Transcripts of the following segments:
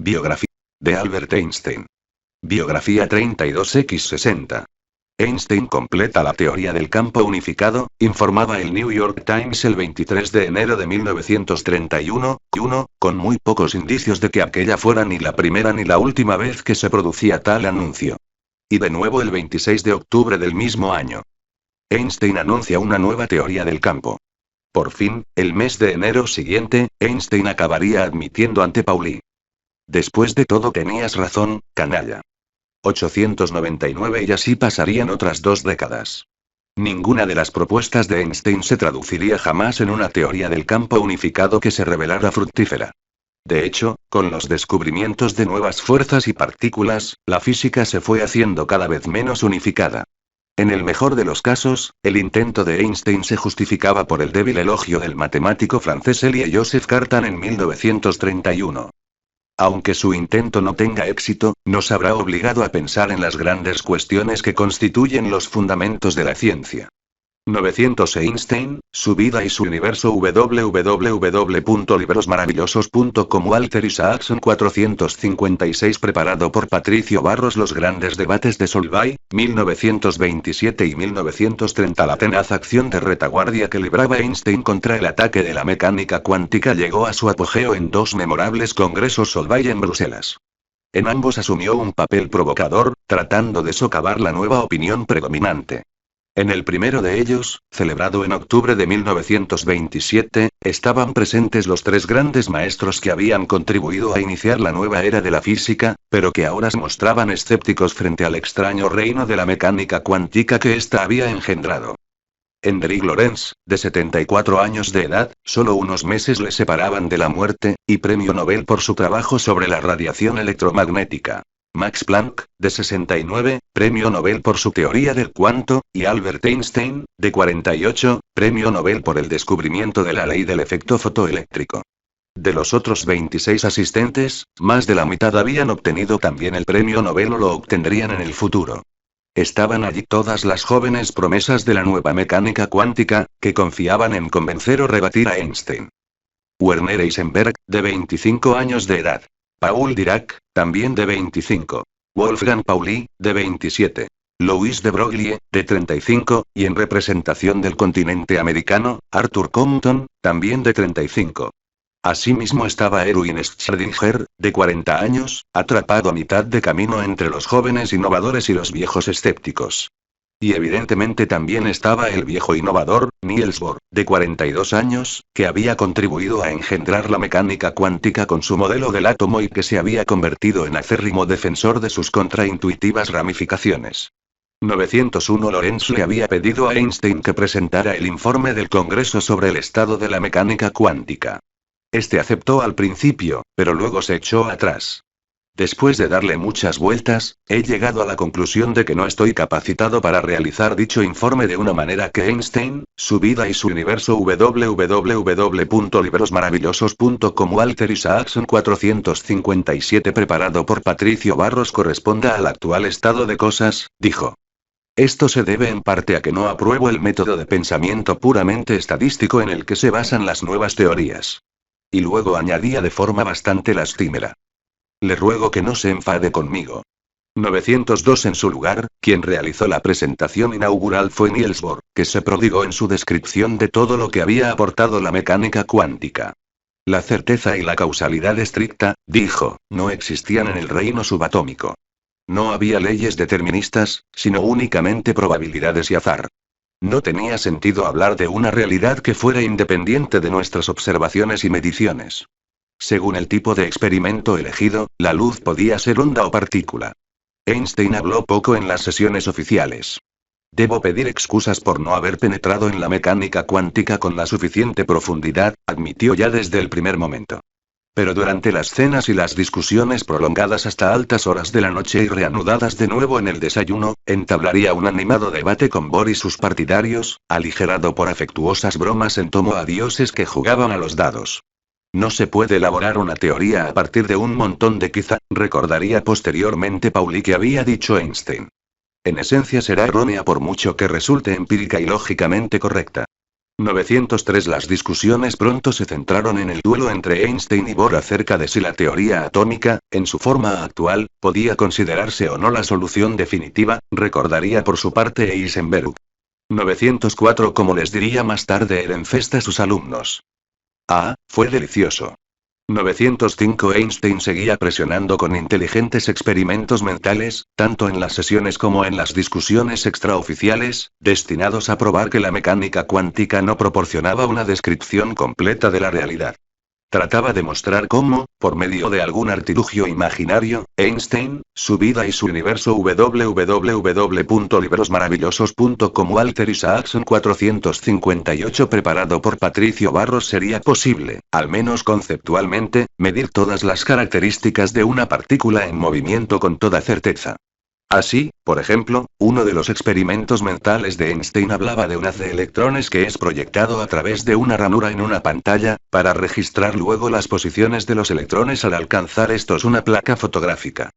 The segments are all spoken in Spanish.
Biografía de Albert Einstein. Biografía 32x60. Einstein completa la teoría del campo unificado, informaba el New York Times el 23 de enero de 1931, con muy pocos indicios de que aquella fuera ni la primera ni la última vez que se producía tal anuncio. Y de nuevo el 26 de octubre del mismo año. Einstein anuncia una nueva teoría del campo. Por fin, el mes de enero siguiente, Einstein acabaría admitiendo ante Pauli: después de todo tenías razón, canalla. 899 y así pasarían otras 2 décadas. Ninguna de las propuestas de Einstein se traduciría jamás en una teoría del campo unificado que se revelara fructífera. De hecho, con los descubrimientos de nuevas fuerzas y partículas, la física se fue haciendo cada vez menos unificada. En el mejor de los casos, el intento de Einstein se justificaba por el débil elogio del matemático francés Élie-Joseph Cartan en 1931. Aunque su intento no tenga éxito, nos habrá obligado a pensar en las grandes cuestiones que constituyen los fundamentos de la ciencia. 900 Einstein, su vida y su universo. www.librosmaravillosos.com. Walter Isaacson. 456. Preparado por Patricio Barros. Los grandes debates de Solvay, 1927 y 1930. La tenaz acción de retaguardia que libraba Einstein contra el ataque de la mecánica cuántica llegó a su apogeo en 2 memorables congresos Solvay en Bruselas. En ambos asumió un papel provocador, tratando de socavar la nueva opinión predominante. En el primero de ellos, celebrado en octubre de 1927, estaban presentes los 3 grandes maestros que habían contribuido a iniciar la nueva era de la física, pero que ahora se mostraban escépticos frente al extraño reino de la mecánica cuántica que ésta había engendrado. Hendrik Lorentz, de 74 años de edad, solo unos meses le separaban de la muerte, y premio Nobel por su trabajo sobre la radiación electromagnética. Max Planck, de 69, premio Nobel por su teoría del cuanto, y Albert Einstein, de 48, premio Nobel por el descubrimiento de la ley del efecto fotoeléctrico. De los otros 26 asistentes, más de la mitad habían obtenido también el premio Nobel o lo obtendrían en el futuro. Estaban allí todas las jóvenes promesas de la nueva mecánica cuántica, que confiaban en convencer o rebatir a Einstein. Werner Heisenberg, de 25 años de edad. Paul Dirac, también de 25. Wolfgang Pauli, de 27. Louis de Broglie, de 35, y en representación del continente americano, Arthur Compton, también de 35. Asimismo estaba Erwin Schrödinger, de 40 años, atrapado a mitad de camino entre los jóvenes innovadores y los viejos escépticos. Y evidentemente también estaba el viejo innovador, Niels Bohr, de 42 años, que había contribuido a engendrar la mecánica cuántica con su modelo del átomo y que se había convertido en acérrimo defensor de sus contraintuitivas ramificaciones. 901 Lorentz le había pedido a Einstein que presentara el informe del Congreso sobre el estado de la mecánica cuántica. Este aceptó al principio, pero luego se echó atrás. Después de darle muchas vueltas, he llegado a la conclusión de que no estoy capacitado para realizar dicho informe de una manera que Einstein, su vida y su universo. www.librosmaravillosos.com. Walter Isaacson. 457. Preparado por Patricio Barros corresponda al actual estado de cosas, dijo. Esto se debe en parte a que no apruebo el método de pensamiento puramente estadístico en el que se basan las nuevas teorías. Y luego añadía de forma bastante lastimera. Le ruego que no se enfade conmigo. 902 En su lugar, quien realizó la presentación inaugural fue Niels Bohr, que se prodigó en su descripción de todo lo que había aportado la mecánica cuántica. La certeza y la causalidad estricta, dijo, no existían en el reino subatómico. No había leyes deterministas, sino únicamente probabilidades y azar. No tenía sentido hablar de una realidad que fuera independiente de nuestras observaciones y mediciones. Según el tipo de experimento elegido, la luz podía ser onda o partícula. Einstein habló poco en las sesiones oficiales. Debo pedir excusas por no haber penetrado en la mecánica cuántica con la suficiente profundidad, admitió ya desde el primer momento. Pero durante las cenas y las discusiones prolongadas hasta altas horas de la noche y reanudadas de nuevo en el desayuno, entablaría un animado debate con Bohr y sus partidarios, aligerado por afectuosas bromas en tono a dioses que jugaban a los dados. No se puede elaborar una teoría a partir de un montón de quizá, recordaría posteriormente Pauli que había dicho Einstein. En esencia será errónea por mucho que resulte empírica y lógicamente correcta. 903. Las discusiones pronto se centraron en el duelo entre Einstein y Bohr acerca de si la teoría atómica, en su forma actual, podía considerarse o no la solución definitiva, recordaría por su parte Heisenberg. 904. Como les diría más tarde Ehrenfest a sus alumnos. Fue delicioso. 905. Einstein seguía presionando con inteligentes experimentos mentales, tanto en las sesiones como en las discusiones extraoficiales, destinados a probar que la mecánica cuántica no proporcionaba una descripción completa de la realidad. Trataba de mostrar cómo, por medio de algún artilugio imaginario, Einstein, su vida y su universo. www.librosmaravillosos.com. Walter Isaacson 458. Preparado por Patricio Barros. Sería posible, al menos conceptualmente, medir todas las características de una partícula en movimiento con toda certeza. Así, por ejemplo, uno de los experimentos mentales de Einstein hablaba de un haz de electrones que es proyectado a través de una ranura en una pantalla, para registrar luego las posiciones de los electrones al alcanzar estos una placa fotográfica.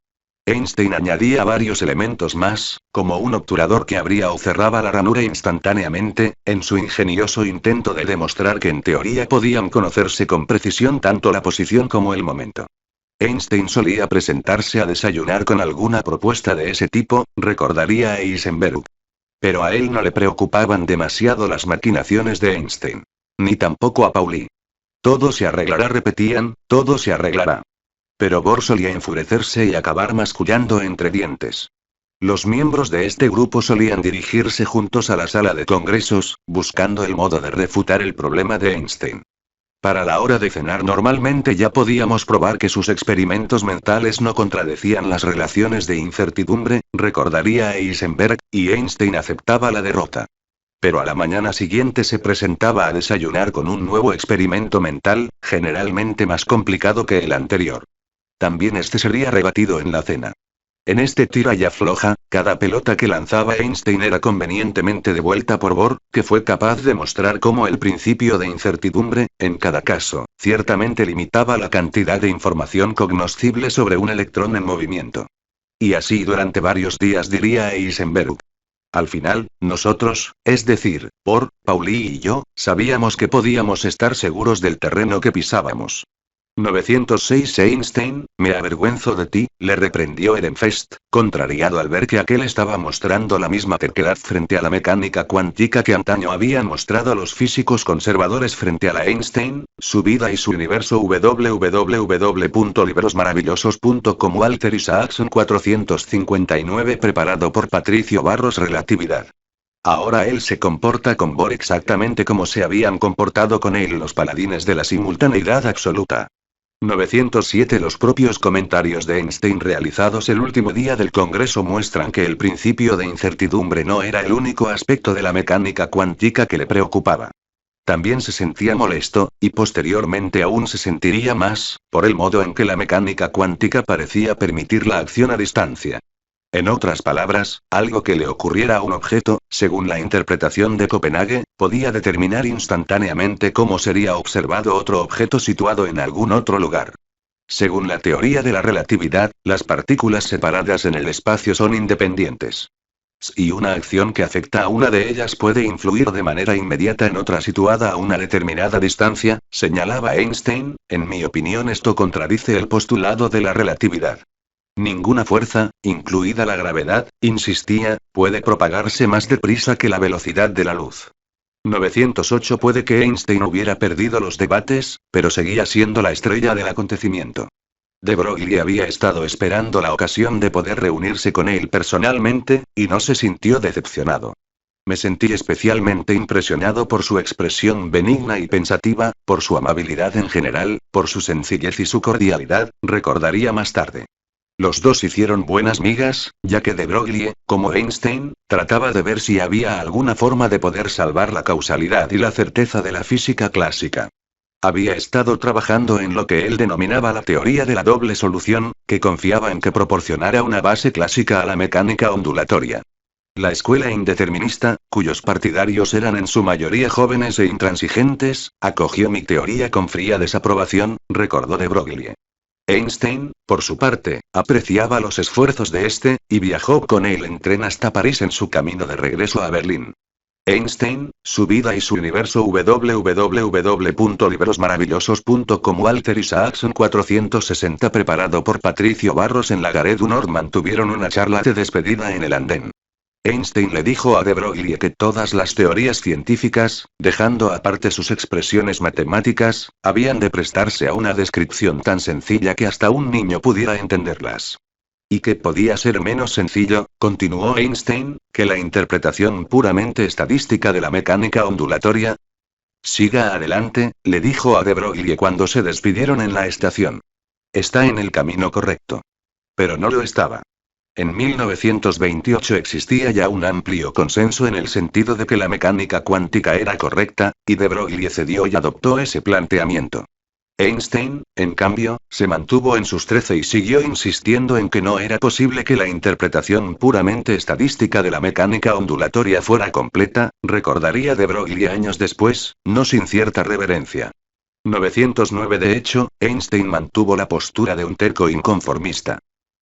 Einstein añadía varios elementos más, como un obturador que abría o cerraba la ranura instantáneamente, en su ingenioso intento de demostrar que en teoría podían conocerse con precisión tanto la posición como el momento. Einstein solía presentarse a desayunar con alguna propuesta de ese tipo, recordaría Heisenberg. Pero a él no le preocupaban demasiado las maquinaciones de Einstein. Ni tampoco a Pauli. Todo se arreglará, repetían, todo se arreglará. Pero Bohr solía enfurecerse y acabar mascullando entre dientes. Los miembros de este grupo solían dirigirse juntos a la sala de congresos, buscando el modo de refutar el problema de Einstein. Para la hora de cenar normalmente ya podíamos probar que sus experimentos mentales no contradecían las relaciones de incertidumbre, recordaría Heisenberg, y Einstein aceptaba la derrota. Pero a la mañana siguiente se presentaba a desayunar con un nuevo experimento mental, generalmente más complicado que el anterior. También este sería rebatido en la cena. En este tira y afloja, cada pelota que lanzaba Einstein era convenientemente devuelta por Bohr, que fue capaz de mostrar cómo el principio de incertidumbre, en cada caso, ciertamente limitaba la cantidad de información cognoscible sobre un electrón en movimiento. Y así durante varios días, diría Heisenberg. Al final, nosotros, es decir, Bohr, Pauli y yo, sabíamos que podíamos estar seguros del terreno que pisábamos. 906. Einstein, me avergüenzo de ti, le reprendió Ehrenfest, contrariado al ver que aquel estaba mostrando la misma terquedad frente a la mecánica cuántica que antaño habían mostrado los físicos conservadores frente a la Einstein, su vida y su universo. www.librosmaravillosos.com. Walter Isaacson 459. Preparado por Patricio Barros. Relatividad. Ahora él se comporta con Bohr exactamente como se habían comportado con él los paladines de la simultaneidad absoluta. 907. Los propios comentarios de Einstein realizados el último día del Congreso muestran que el principio de incertidumbre no era el único aspecto de la mecánica cuántica que le preocupaba. También se sentía molesto, y posteriormente aún se sentiría más, por el modo en que la mecánica cuántica parecía permitir la acción a distancia. En otras palabras, algo que le ocurriera a un objeto, según la interpretación de Copenhague, podía determinar instantáneamente cómo sería observado otro objeto situado en algún otro lugar. Según la teoría de la relatividad, las partículas separadas en el espacio son independientes. Si una acción que afecta a una de ellas puede influir de manera inmediata en otra situada a una determinada distancia, señalaba Einstein, en mi opinión esto contradice el postulado de la relatividad. Ninguna fuerza, incluida la gravedad, insistía, puede propagarse más deprisa que la velocidad de la luz. 908. Puede que Einstein hubiera perdido los debates, pero seguía siendo la estrella del acontecimiento. De Broglie había estado esperando la ocasión de poder reunirse con él personalmente, y no se sintió decepcionado. Me sentí especialmente impresionado por su expresión benigna y pensativa, por su amabilidad en general, por su sencillez y su cordialidad, recordaría más tarde. Los dos hicieron buenas migas, ya que de Broglie, como Einstein, trataba de ver si había alguna forma de poder salvar la causalidad y la certeza de la física clásica. Había estado trabajando en lo que él denominaba la teoría de la doble solución, que confiaba en que proporcionara una base clásica a la mecánica ondulatoria. La escuela indeterminista, cuyos partidarios eran en su mayoría jóvenes e intransigentes, acogió mi teoría con fría desaprobación, recordó de Broglie. Einstein, por su parte, apreciaba los esfuerzos de este, y viajó con él en tren hasta París en su camino de regreso a Berlín. Einstein, su vida y su universo www.librosmaravillosos.com Walter Isaacson 460 preparado por Patricio Barros en la Gare du Nord mantuvieron una charla de despedida en el andén. Einstein le dijo a de Broglie que todas las teorías científicas, dejando aparte sus expresiones matemáticas, habían de prestarse a una descripción tan sencilla que hasta un niño pudiera entenderlas. ¿Y qué podía ser menos sencillo, continuó Einstein, que la interpretación puramente estadística de la mecánica ondulatoria? Siga adelante, le dijo a de Broglie cuando se despidieron en la estación. Está en el camino correcto. Pero no lo estaba. En 1928 existía ya un amplio consenso en el sentido de que la mecánica cuántica era correcta, y de Broglie cedió y adoptó ese planteamiento. Einstein, en cambio, se mantuvo en sus 13 y siguió insistiendo en que no era posible que la interpretación puramente estadística de la mecánica ondulatoria fuera completa, recordaría de Broglie años después, no sin cierta reverencia. 909 De hecho, Einstein mantuvo la postura de un terco inconformista.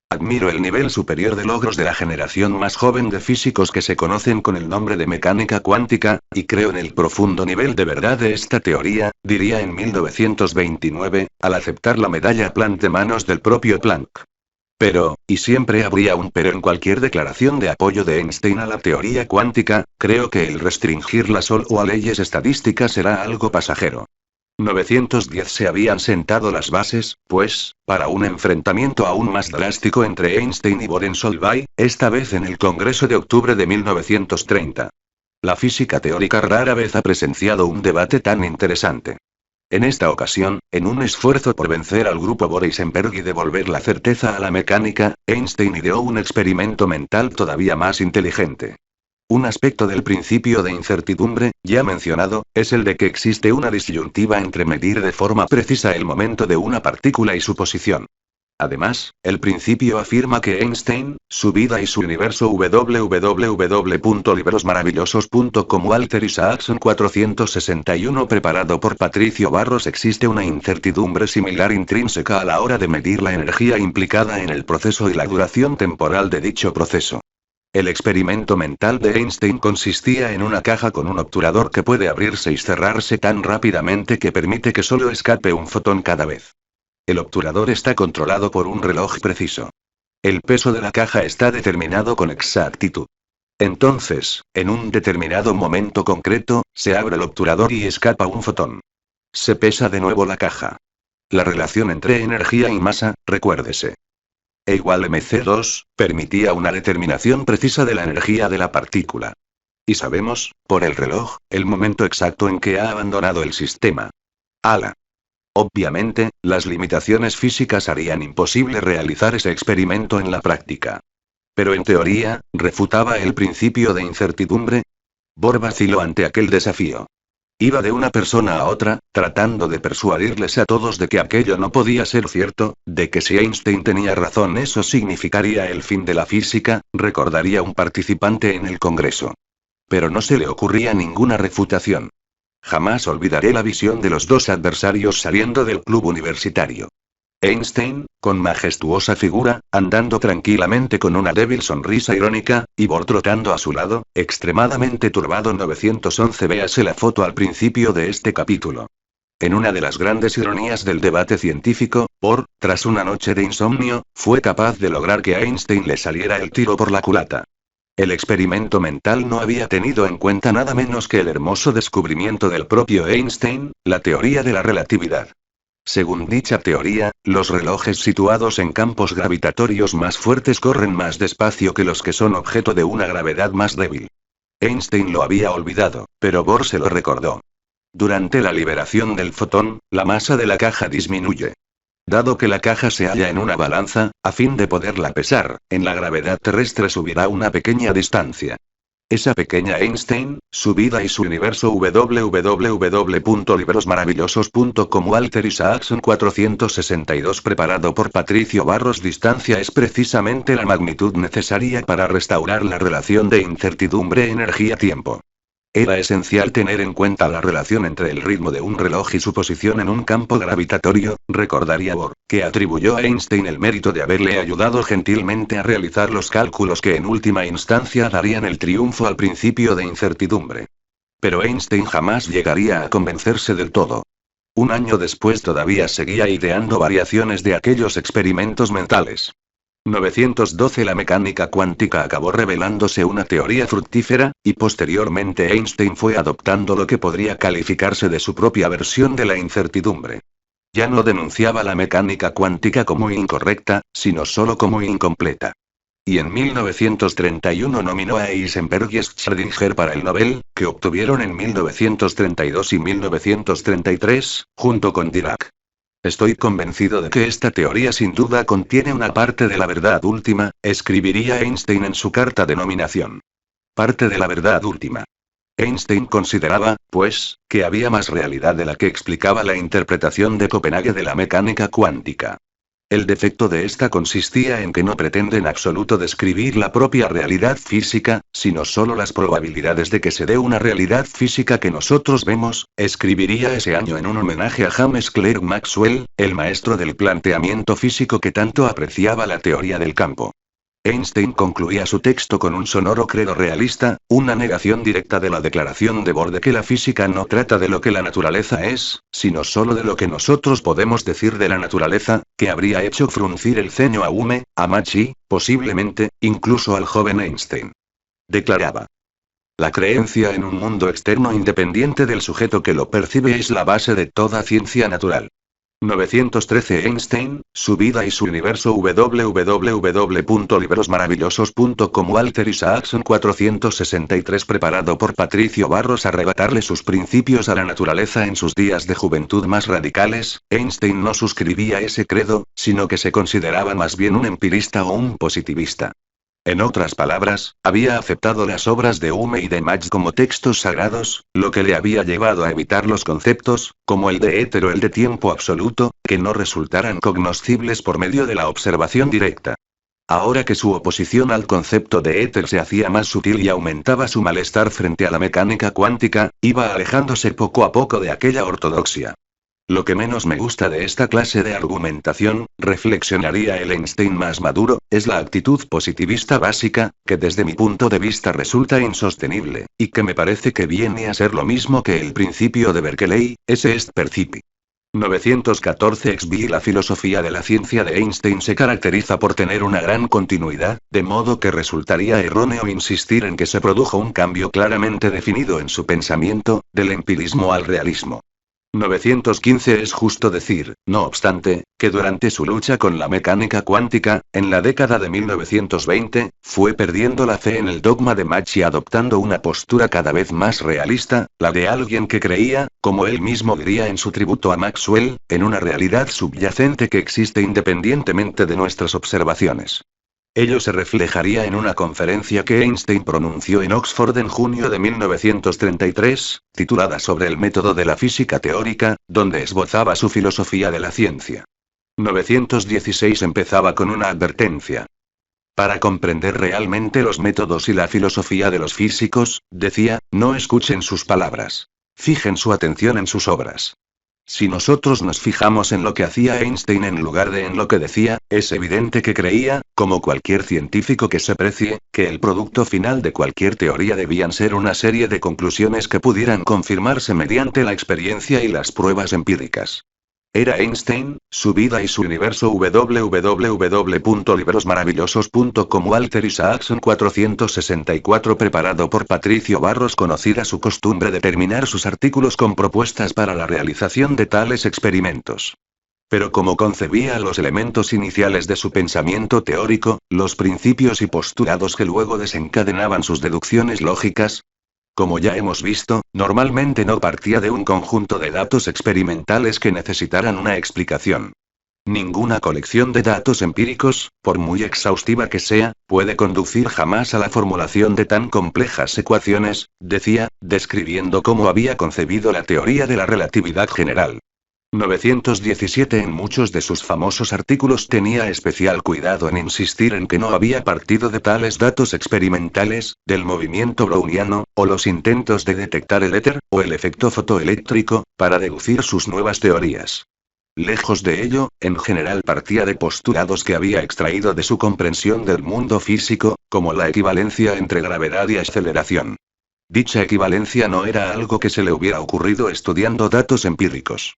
Admiro el nivel superior de logros de la generación más joven de físicos que se conocen con el nombre de mecánica cuántica, y creo en el profundo nivel de verdad de esta teoría, diría en 1929, al aceptar la medalla Planck de manos del propio Planck. Pero, y siempre habría un pero en cualquier declaración de apoyo de Einstein a la teoría cuántica, creo que el restringirla solo a leyes estadísticas será algo pasajero. 910 Se habían sentado las bases, pues, para un enfrentamiento aún más drástico entre Einstein y Bohren Solvay, esta vez en el Congreso de octubre de 1930. La física teórica rara vez ha presenciado un debate tan interesante. En esta ocasión, en un esfuerzo por vencer al grupo Bohr-Heisenberg y devolver la certeza a la mecánica, Einstein ideó un experimento mental todavía más inteligente. Un aspecto del principio de incertidumbre, ya mencionado, es el de que existe una disyuntiva entre medir de forma precisa el momento de una partícula y su posición. Además, el principio afirma que Einstein, su vida y su universo www.librosmaravillosos.com Walter Isaacson 461 preparado por Patricio Barros existe una incertidumbre similar intrínseca a la hora de medir la energía implicada en el proceso y la duración temporal de dicho proceso. El experimento mental de Einstein consistía en una caja con un obturador que puede abrirse y cerrarse tan rápidamente que permite que solo escape un fotón cada vez. El obturador está controlado por un reloj preciso. El peso de la caja está determinado con exactitud. Entonces, en un determinado momento concreto, se abre el obturador y escapa un fotón. Se pesa de nuevo la caja. La relación entre energía y masa, recuérdese. E igual mc2, permitía una determinación precisa de la energía de la partícula. Y sabemos, por el reloj, el momento exacto en que ha abandonado el sistema. ¡Hala! Obviamente, las limitaciones físicas harían imposible realizar ese experimento en la práctica. Pero en teoría, refutaba el principio de incertidumbre. Bohr vaciló ante aquel desafío. Iba de una persona a otra, tratando de persuadirles a todos de que aquello no podía ser cierto, de que si Einstein tenía razón eso significaría el fin de la física, recordaría un participante en el Congreso. Pero no se le ocurría ninguna refutación. Jamás olvidaré la visión de los dos adversarios saliendo del club universitario. Einstein, con majestuosa figura, andando tranquilamente con una débil sonrisa irónica, y Bohr trotando a su lado, extremadamente turbado. 911 Véase la foto al principio de este capítulo. En una de las grandes ironías del debate científico, Bohr, tras una noche de insomnio, fue capaz de lograr que a Einstein le saliera el tiro por la culata. El experimento mental no había tenido en cuenta nada menos que el hermoso descubrimiento del propio Einstein, la teoría de la relatividad. Según dicha teoría, los relojes situados en campos gravitatorios más fuertes corren más despacio que los que son objeto de una gravedad más débil. Einstein lo había olvidado, pero Bohr se lo recordó. Durante la liberación del fotón, la masa de la caja disminuye. Dado que la caja se halla en una balanza, a fin de poderla pesar, en la gravedad terrestre subirá una pequeña distancia. Esa pequeña Einstein, su vida y su universo www.librosmaravillosos.com Walter Isaacson 462 preparado por Patricio Barros distancia es precisamente la magnitud necesaria para restaurar la relación de incertidumbre energía-tiempo. Era esencial tener en cuenta la relación entre el ritmo de un reloj y su posición en un campo gravitatorio, recordaría Bohr, que atribuyó a Einstein el mérito de haberle ayudado gentilmente a realizar los cálculos que en última instancia darían el triunfo al principio de incertidumbre. Pero Einstein jamás llegaría a convencerse del todo. Un año después todavía seguía ideando variaciones de aquellos experimentos mentales. 912 La mecánica cuántica acabó revelándose una teoría fructífera, y posteriormente Einstein fue adoptando lo que podría calificarse de su propia versión de la incertidumbre. Ya no denunciaba la mecánica cuántica como incorrecta, sino solo como incompleta. Y en 1931 nominó a Heisenberg y Schrödinger para el Nobel, que obtuvieron en 1932 y 1933, junto con Dirac. Estoy convencido de que esta teoría sin duda contiene una parte de la verdad última, escribiría Einstein en su carta de nominación. Parte de la verdad última. Einstein consideraba, pues, que había más realidad de la que explicaba la interpretación de Copenhague de la mecánica cuántica. El defecto de esta consistía en que no pretende en absoluto describir la propia realidad física, sino solo las probabilidades de que se dé una realidad física que nosotros vemos, escribiría ese año en un homenaje a James Clerk Maxwell, el maestro del planteamiento físico que tanto apreciaba la teoría del campo. Einstein concluía su texto con un sonoro credo realista, una negación directa de la declaración de Bohr de que la física no trata de lo que la naturaleza es, sino solo de lo que nosotros podemos decir de la naturaleza, que habría hecho fruncir el ceño a Hume, a Mach y, posiblemente, incluso al joven Einstein. Declaraba: la creencia en un mundo externo independiente del sujeto que lo percibe es la base de toda ciencia natural. 913 Einstein, su vida y su universo www.librosmaravillosos.com Walter Isaacson 463 Preparado por Patricio Barros arrebatarle sus principios a la naturaleza en sus días de juventud más radicales, Einstein no suscribía ese credo, sino que se consideraba más bien un empirista o un positivista. En otras palabras, había aceptado las obras de Hume y de Mach como textos sagrados, lo que le había llevado a evitar los conceptos, como el de éter o el de tiempo absoluto, que no resultaran cognoscibles por medio de la observación directa. Ahora que su oposición al concepto de éter se hacía más sutil y aumentaba su malestar frente a la mecánica cuántica, iba alejándose poco a poco de aquella ortodoxia. Lo que menos me gusta de esta clase de argumentación, reflexionaría el Einstein más maduro, es la actitud positivista básica, que desde mi punto de vista resulta insostenible, y que me parece que viene a ser lo mismo que el principio de Berkeley, esse est percipi. 914 Exbi La filosofía de la ciencia de Einstein se caracteriza por tener una gran continuidad, de modo que resultaría erróneo insistir en que se produjo un cambio claramente definido en su pensamiento, del empirismo al realismo. 915 Es justo decir, no obstante, que durante su lucha con la mecánica cuántica, en la década de 1920, fue perdiendo la fe en el dogma de Mach y adoptando una postura cada vez más realista, la de alguien que creía, como él mismo diría en su tributo a Maxwell, en una realidad subyacente que existe independientemente de nuestras observaciones. Ello se reflejaría en una conferencia que Einstein pronunció en Oxford en junio de 1933, titulada Sobre el método de la física teórica, donde esbozaba su filosofía de la ciencia. 916 empezaba con una advertencia. Para comprender realmente los métodos y la filosofía de los físicos, decía, no escuchen sus palabras. Fijen su atención en sus obras. Si nosotros nos fijamos en lo que hacía Einstein en lugar de en lo que decía, es evidente que creía, como cualquier científico que se precie, que el producto final de cualquier teoría debían ser una serie de conclusiones que pudieran confirmarse mediante la experiencia y las pruebas empíricas. Era Einstein, su vida y su universo www.librosmaravillosos.com Walter Isaacson 464 Preparado por Patricio Barros Conocida su costumbre de terminar sus artículos con propuestas para la realización de tales experimentos. Pero como concebía los elementos iniciales de su pensamiento teórico, los principios y postulados que luego desencadenaban sus deducciones lógicas, como ya hemos visto, normalmente no partía de un conjunto de datos experimentales que necesitaran una explicación. Ninguna colección de datos empíricos, por muy exhaustiva que sea, puede conducir jamás a la formulación de tan complejas ecuaciones, decía, describiendo cómo había concebido la teoría de la relatividad general. 917 En muchos de sus famosos artículos tenía especial cuidado en insistir en que no había partido de tales datos experimentales, del movimiento browniano, o los intentos de detectar el éter, o el efecto fotoeléctrico, para deducir sus nuevas teorías. Lejos de ello, en general partía de postulados que había extraído de su comprensión del mundo físico, como la equivalencia entre gravedad y aceleración. Dicha equivalencia no era algo que se le hubiera ocurrido estudiando datos empíricos.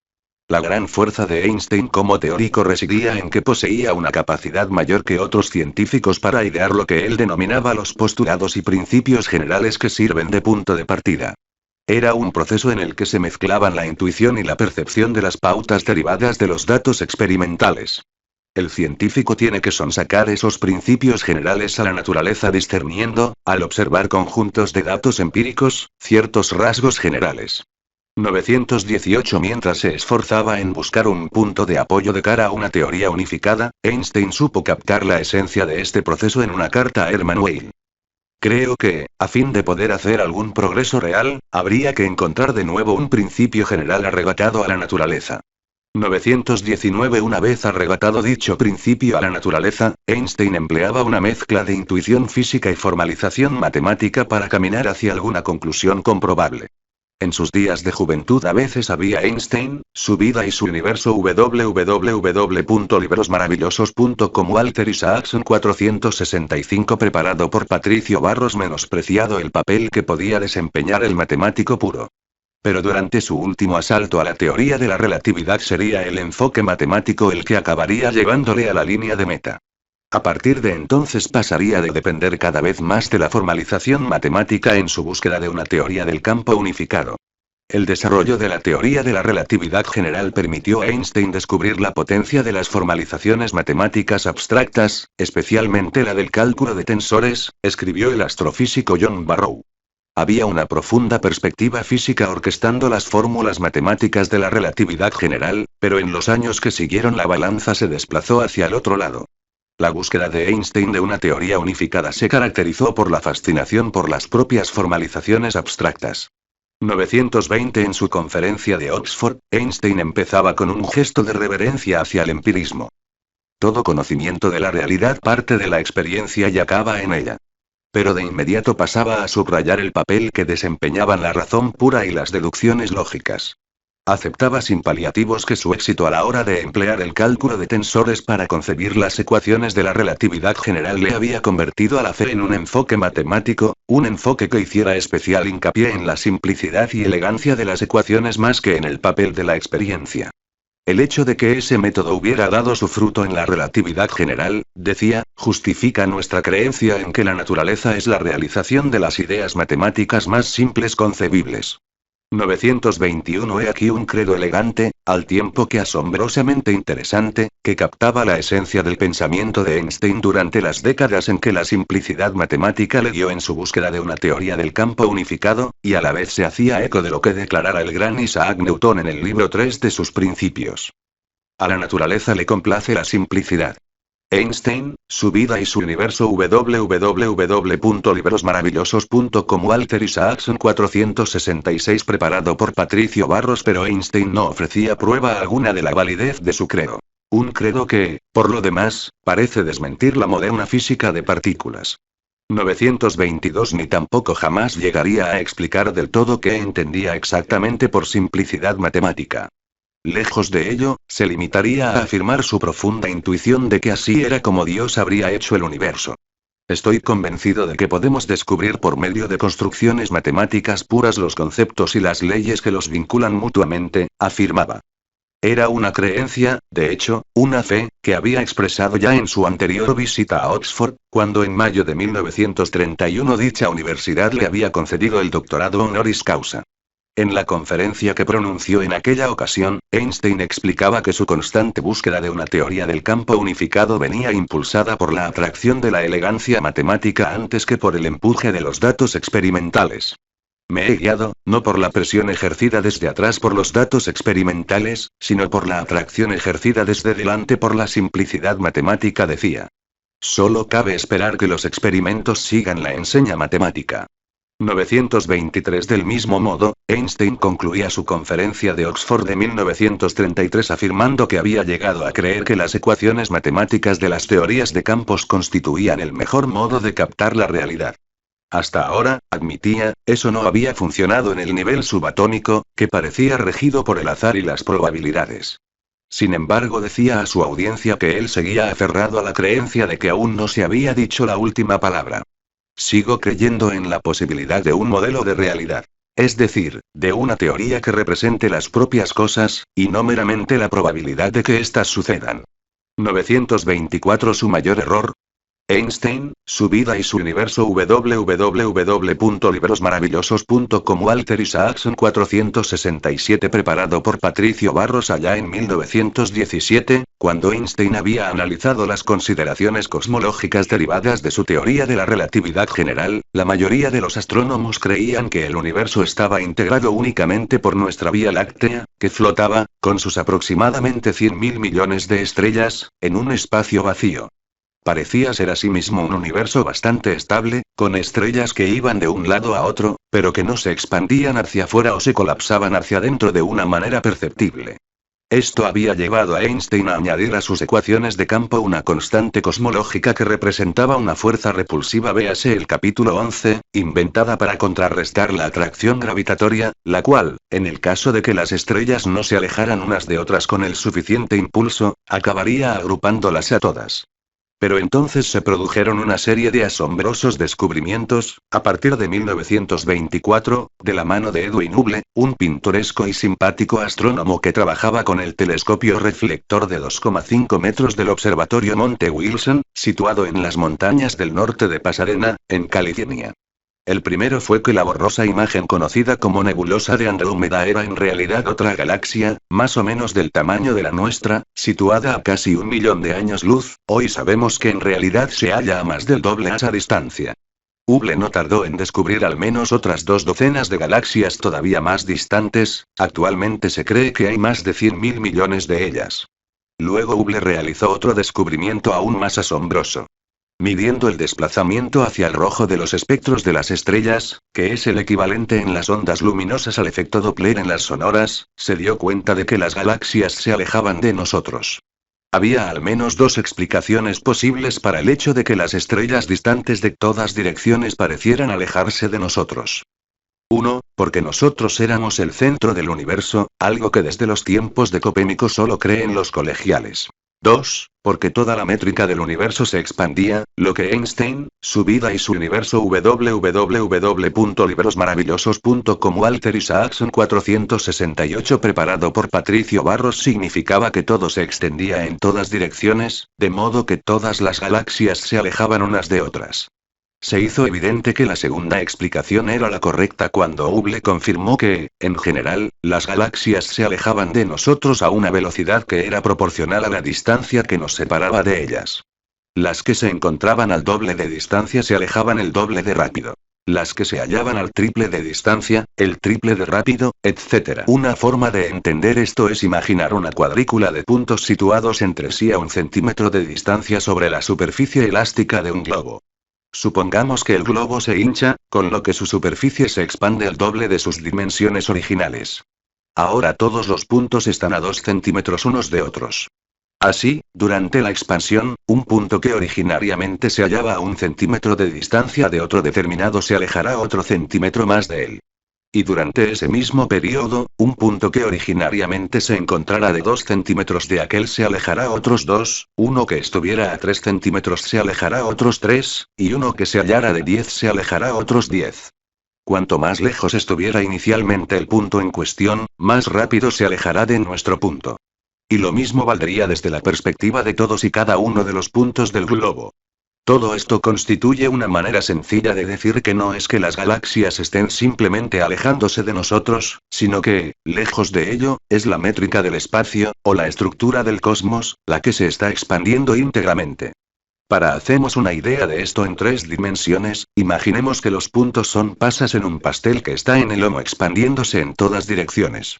La gran fuerza de Einstein como teórico residía en que poseía una capacidad mayor que otros científicos para idear lo que él denominaba los postulados y principios generales que sirven de punto de partida. Era un proceso en el que se mezclaban la intuición y la percepción de las pautas derivadas de los datos experimentales. El científico tiene que sonsacar esos principios generales a la naturaleza discerniendo, al observar conjuntos de datos empíricos, ciertos rasgos generales. 918 Mientras se esforzaba en buscar un punto de apoyo de cara a una teoría unificada, Einstein supo captar la esencia de este proceso en una carta a Hermann Weyl. Creo que, a fin de poder hacer algún progreso real, habría que encontrar de nuevo un principio general arrebatado a la naturaleza. 919 Una vez arrebatado dicho principio a la naturaleza, Einstein empleaba una mezcla de intuición física y formalización matemática para caminar hacia alguna conclusión comprobable. En sus días de juventud a veces había Einstein, su vida y su universo www.librosmaravillosos.com Walter Isaacson 465 Preparado por Patricio Barros Menospreciado el papel que podía desempeñar el matemático puro. Pero durante su último asalto a la teoría de la relatividad sería el enfoque matemático el que acabaría llevándole a la línea de meta. A partir de entonces pasaría de depender cada vez más de la formalización matemática en su búsqueda de una teoría del campo unificado. El desarrollo de la teoría de la relatividad general permitió a Einstein descubrir la potencia de las formalizaciones matemáticas abstractas, especialmente la del cálculo de tensores, escribió el astrofísico John Barrow. Había una profunda perspectiva física orquestando las fórmulas matemáticas de la relatividad general, pero en los años que siguieron la balanza se desplazó hacia el otro lado. La búsqueda de Einstein de una teoría unificada se caracterizó por la fascinación por las propias formalizaciones abstractas. 920 En su conferencia de Oxford, Einstein empezaba con un gesto de reverencia hacia el empirismo. Todo conocimiento de la realidad parte de la experiencia y acaba en ella. Pero de inmediato pasaba a subrayar el papel que desempeñaban la razón pura y las deducciones lógicas. Aceptaba sin paliativos que su éxito a la hora de emplear el cálculo de tensores para concebir las ecuaciones de la relatividad general le había convertido a la fe en un enfoque matemático, un enfoque que hiciera especial hincapié en la simplicidad y elegancia de las ecuaciones más que en el papel de la experiencia. El hecho de que ese método hubiera dado su fruto en la relatividad general, decía, justifica nuestra creencia en que la naturaleza es la realización de las ideas matemáticas más simples concebibles. 921 He aquí un credo elegante, al tiempo que asombrosamente interesante, que captaba la esencia del pensamiento de Einstein durante las décadas en que la simplicidad matemática le dio en su búsqueda de una teoría del campo unificado, y a la vez se hacía eco de lo que declarara el gran Isaac Newton en el libro 3 de sus principios. A la naturaleza le complace la simplicidad. Einstein, su vida y su universo www.librosmaravillosos.com Walter Isaacson 466 Preparado por Patricio Barros Pero Einstein no ofrecía prueba alguna de la validez de su credo. Un credo que, por lo demás, parece desmentir la moderna física de partículas. 922 Ni tampoco jamás llegaría a explicar del todo qué entendía exactamente por simplicidad matemática. Lejos de ello, se limitaría a afirmar su profunda intuición de que así era como Dios habría hecho el universo. Estoy convencido de que podemos descubrir por medio de construcciones matemáticas puras los conceptos y las leyes que los vinculan mutuamente, afirmaba. Era una creencia, de hecho, una fe, que había expresado ya en su anterior visita a Oxford, cuando en mayo de 1931 dicha universidad le había concedido el doctorado honoris causa. En la conferencia que pronunció en aquella ocasión, Einstein explicaba que su constante búsqueda de una teoría del campo unificado venía impulsada por la atracción de la elegancia matemática antes que por el empuje de los datos experimentales. Me he guiado, no por la presión ejercida desde atrás por los datos experimentales, sino por la atracción ejercida desde delante por la simplicidad matemática, decía. Solo cabe esperar que los experimentos sigan la enseña matemática. 923. Del mismo modo, Einstein concluía su conferencia de Oxford de 1933 afirmando que había llegado a creer que las ecuaciones matemáticas de las teorías de campos constituían el mejor modo de captar la realidad. Hasta ahora, admitía, eso no había funcionado en el nivel subatómico, que parecía regido por el azar y las probabilidades. Sin embargo, decía a su audiencia que él seguía aferrado a la creencia de que aún no se había dicho la última palabra. Sigo creyendo en la posibilidad de un modelo de realidad. Es decir, de una teoría que represente las propias cosas, y no meramente la probabilidad de que éstas sucedan. 924. Su mayor error. Einstein, su vida y su universo. www.librosmaravillosos.com. Walter Isaacson 467. Preparado por Patricio Barros allá en 1917, cuando Einstein había analizado las consideraciones cosmológicas derivadas de su teoría de la relatividad general, la mayoría de los astrónomos creían que el universo estaba integrado únicamente por nuestra Vía Láctea, que flotaba, con sus aproximadamente 100.000 millones de estrellas, en un espacio vacío. Parecía ser asimismo un universo bastante estable, con estrellas que iban de un lado a otro, pero que no se expandían hacia afuera o se colapsaban hacia adentro de una manera perceptible. Esto había llevado a Einstein a añadir a sus ecuaciones de campo una constante cosmológica que representaba una fuerza repulsiva, véase el capítulo 11, inventada para contrarrestar la atracción gravitatoria, la cual, en el caso de que las estrellas no se alejaran unas de otras con el suficiente impulso, acabaría agrupándolas a todas. Pero entonces se produjeron una serie de asombrosos descubrimientos, a partir de 1924, de la mano de Edwin Hubble, un pintoresco y simpático astrónomo que trabajaba con el telescopio reflector de 2,5 metros del observatorio Monte Wilson, situado en las montañas del norte de Pasadena, en California. El primero fue que la borrosa imagen conocida como nebulosa de Andrómeda era en realidad otra galaxia, más o menos del tamaño de la nuestra, situada a casi 1 millón de años luz. Hoy sabemos que en realidad se halla a más del doble esa distancia. Hubble no tardó en descubrir al menos otras 2 docenas de galaxias todavía más distantes, actualmente se cree que hay más de 100.000 millones de ellas. Luego Hubble realizó otro descubrimiento aún más asombroso. Midiendo el desplazamiento hacia el rojo de los espectros de las estrellas, que es el equivalente en las ondas luminosas al efecto Doppler en las sonoras, se dio cuenta de que las galaxias se alejaban de nosotros. Había al menos 2 explicaciones posibles para el hecho de que las estrellas distantes de todas direcciones parecieran alejarse de nosotros. 1. Porque nosotros éramos el centro del universo, algo que desde los tiempos de Copérnico solo creen los colegiales. 2. Porque toda la métrica del universo se expandía, lo que Einstein, su vida y su universo. www.librosmaravillosos.com. Walter Isaacson 468. Preparado por Patricio Barros significaba que todo se extendía en todas direcciones, de modo que todas las galaxias se alejaban unas de otras. Se hizo evidente que la segunda explicación era la correcta cuando Hubble confirmó que, en general, las galaxias se alejaban de nosotros a una velocidad que era proporcional a la distancia que nos separaba de ellas. Las que se encontraban al doble de distancia se alejaban el doble de rápido. Las que se hallaban al triple de distancia, el triple de rápido, etc. Una forma de entender esto es imaginar una cuadrícula de puntos situados entre sí a 1 centímetro de distancia sobre la superficie elástica de un globo. Supongamos que el globo se hincha, con lo que su superficie se expande al doble de sus dimensiones originales. Ahora todos los puntos están a 2 centímetros unos de otros. Así, durante la expansión, un punto que originariamente se hallaba a 1 centímetro de distancia de otro determinado se alejará otro centímetro más de él. Y durante ese mismo periodo, un punto que originariamente se encontrara de 2 centímetros de aquel se alejará otros 2, uno que estuviera a 3 centímetros se alejará otros 3, y uno que se hallara de 10 se alejará otros 10. Cuanto más lejos estuviera inicialmente el punto en cuestión, más rápido se alejará de nuestro punto. Y lo mismo valdría desde la perspectiva de todos y cada uno de los puntos del globo. Todo esto constituye una manera sencilla de decir que no es que las galaxias estén simplemente alejándose de nosotros, sino que, lejos de ello, es la métrica del espacio, o la estructura del cosmos, la que se está expandiendo íntegramente. Para hacernos una idea de esto en 3 dimensiones, imaginemos que los puntos son pasas en un pastel que está en el lomo expandiéndose en todas direcciones.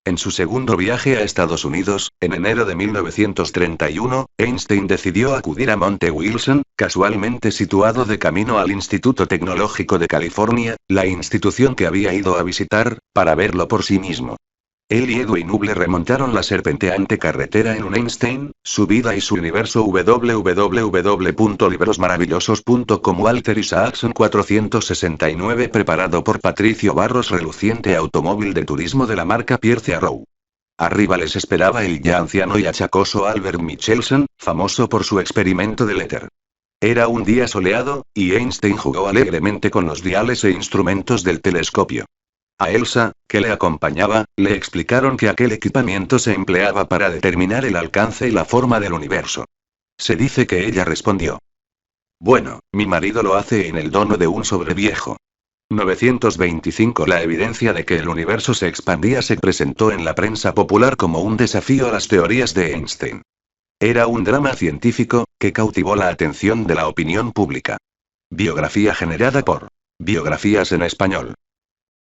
En su segundo viaje a Estados Unidos, en enero de 1931, Einstein decidió acudir a Monte Wilson, casualmente situado de camino al Instituto Tecnológico de California, la institución que había ido a visitar, para verlo por sí mismo. Él y Edwin Hubble remontaron la serpenteante carretera en un Einstein, su vida y su universo www.librosmaravillosos.com. Walter Isaacson 469 preparado por Patricio Barros, reluciente automóvil de turismo de la marca Pierce Arrow. Arriba les esperaba el ya anciano y achacoso Albert Michelson, famoso por su experimento del éter. Era un día soleado, y Einstein jugó alegremente con los diales e instrumentos del telescopio. A Elsa, que le acompañaba, le explicaron que aquel equipamiento se empleaba para determinar el alcance y la forma del universo. Se dice que ella respondió: bueno, mi marido lo hace en el dono de un sobreviejo. 925. La evidencia de que el universo se expandía se presentó en la prensa popular como un desafío a las teorías de Einstein. Era un drama científico, que cautivó la atención de la opinión pública. Biografía generada por Biografías en español.